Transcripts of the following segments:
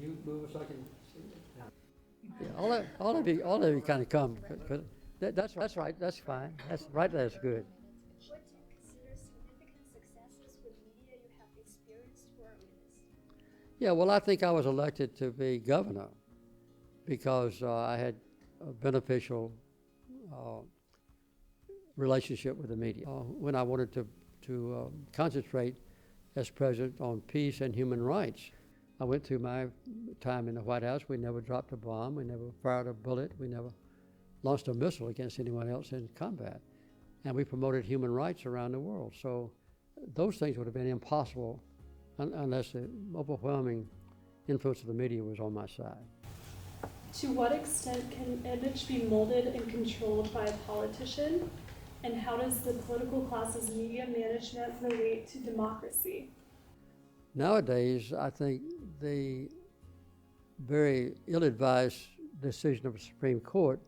you move so I can see it? Yeah, all of you kind of come. That's right. That's fine. That's right. That's good. What do you consider significant successes with media you have experienced or witnessed? Yeah, well, I think I was elected to be governor because I had a beneficial uh, relationship with the media. When I wanted to concentrate as president on peace and human rights, I went through my time in the White House. We never dropped a bomb. We never fired a bullet. We never launched a missile against anyone else in combat. And we promoted human rights around the world. So those things would have been impossible unless the overwhelming influence of the media was on my side. To what extent can image be molded and controlled by a politician? And how does the political class's media management relate to democracy? Nowadays, I think the very ill-advised decision of the Supreme Court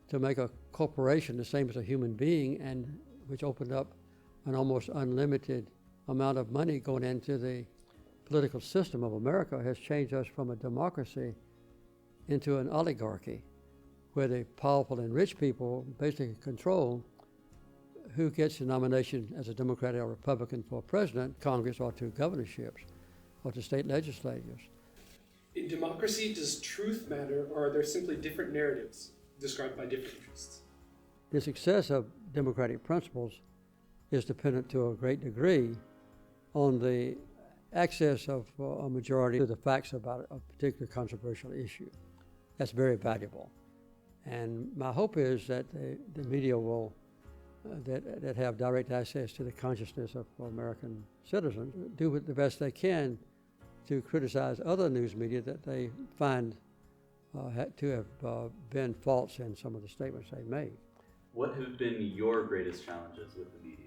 to make a corporation the same as a human being, and which opened up an almost unlimited amount of money going into the political system of America, has changed us from a democracy into an oligarchy, where the powerful and rich people basically control who gets the nomination as a Democrat or Republican for president, Congress, or to governorships, or to state legislatures. In democracy, does truth matter, or are there simply different narratives described by different interests? The success of democratic principles is dependent to a great degree on the access of a majority to the facts about a particular controversial issue. That's very valuable. And my hope is that the media will that have direct access to the consciousness of American citizens do the best they can to criticize other news media that they find to have been false in some of the statements they make. What have been your greatest challenges with the media?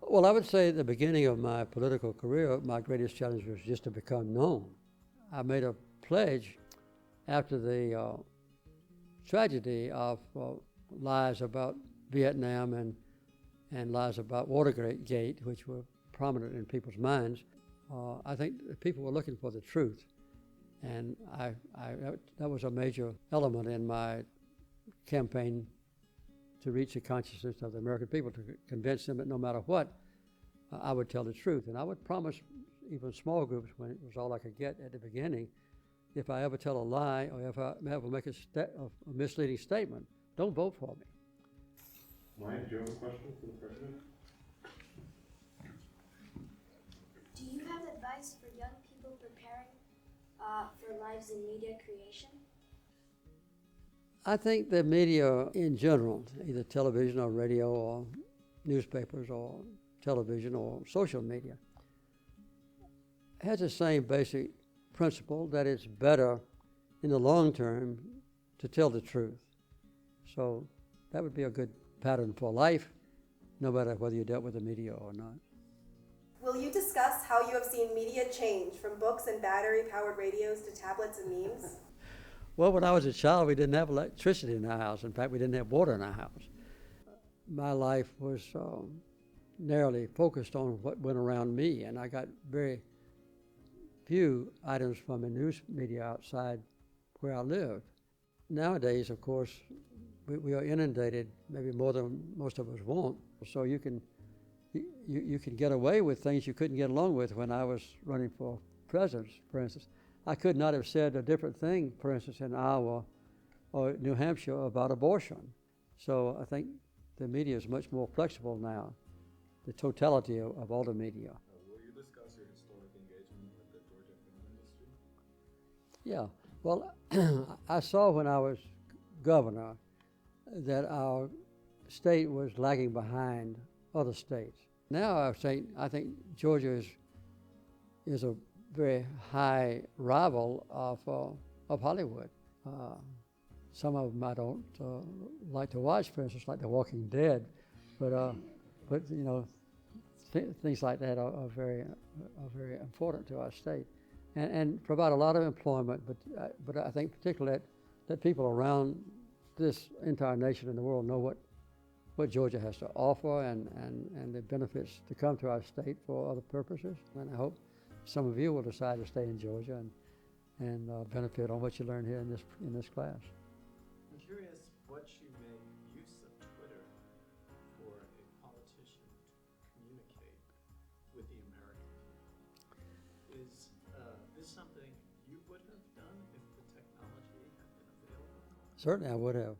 Well, I would say at the beginning of my political career, my greatest challenge was just to become known. I made a pledge after the tragedy of lies about Vietnam and lies about Watergate, which were prominent in people's minds. I think people were looking for the truth, and that was a major element in my campaign to reach the consciousness of the American people, to convince them that no matter what, I would tell the truth. And I would promise even small groups, when it was all I could get at the beginning, if I ever tell a lie or if I ever make a misleading statement, don't vote for me. Mike, do you have a question for the president? Do you have advice for young people preparing for lives in media creation? I think the media in general, either television or radio or newspapers or television or social media, has the same basic principle that it's better in the long term to tell the truth. So that would be a good pattern for life, no matter whether you dealt with the media or not. Will you discuss how you have seen media change from books and battery-powered radios to tablets and memes? Well, when I was a child, we didn't have electricity in our house. In fact, we didn't have water in our house. My life was narrowly focused on what went around me, and I got very few items from the news media outside where I lived. Nowadays, of course, we are inundated, maybe more than most of us want. So you can get away with things you couldn't get along with. When I was running for president, for instance, I could not have said a different thing, for instance, in Iowa or New Hampshire about abortion. So I think the media is much more flexible now, the totality of all the media. Will you discuss your historic engagement with the Georgia film industry? Yeah, well, I saw when I was governor that our state was lagging behind other states. Now I think Georgia is a very high rival of Hollywood. Some of them I don't like to watch, for instance, like The Walking Dead, but you know, things like that are very important to our state, and provide a lot of employment. But I think particularly that people around this entire nation and the world know what Georgia has to offer and the benefits to come to our state for other purposes. And I hope some of you will decide to stay in Georgia and benefit on what you learn here in this class. I'm curious what you make use of Twitter for a politician to communicate with the American people. Is this something you would have done if the technology had been available? Certainly I would have.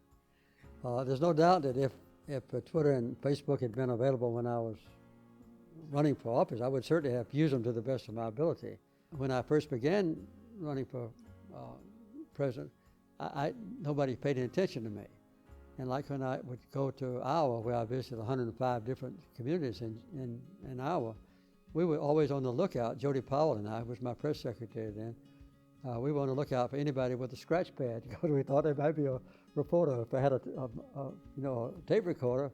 There's no doubt that if Twitter and Facebook had been available when I was running for office, I would certainly have used them to the best of my ability. When I first began running for president, nobody paid any attention to me. And like when I would go to Iowa, where I visited 105 different communities in Iowa, we were always on the lookout. Jody Powell and I, who was my press secretary then, we were on the lookout for anybody with a scratch pad because we thought there might be a reporter. If I had a tape recorder,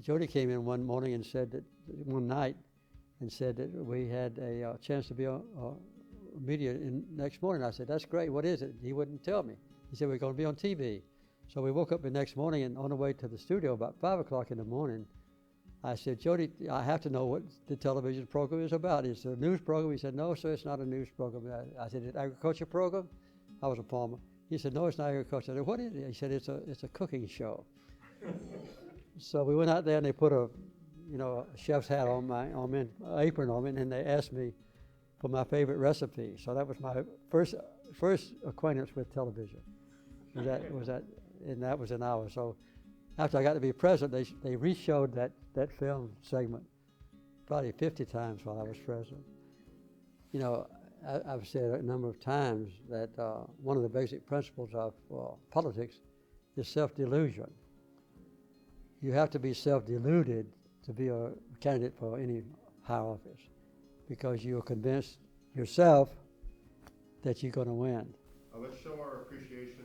Jody came in one morning and said that one night and said that we had a chance to be on media next morning. I said, "That's great. What is it?" He wouldn't tell me. He said, "We're going to be on TV." So we woke up the next morning, and on the way to the studio about 5 o'clock in the morning, I said, "Jody, I have to know what the television program is about. Is it a news program?" He said, "No, sir, it's not a news program." I said, "It's an agriculture program?" I was a farmer. He said, "No, it's not agriculture." I said, "What is it?" He said, "It's a cooking show." So we went out there and they put a chef's hat on me, apron on me, and then they asked me for my favorite recipe. So that was my first acquaintance with television. And that was an hour. So after I got to be president, they re-showed that film segment probably 50 times while I was president. I've said a number of times that one of the basic principles of politics is self-delusion. You have to be self-deluded to be a candidate for any high office because you're convinced yourself that you're going to win. Let's show our appreciation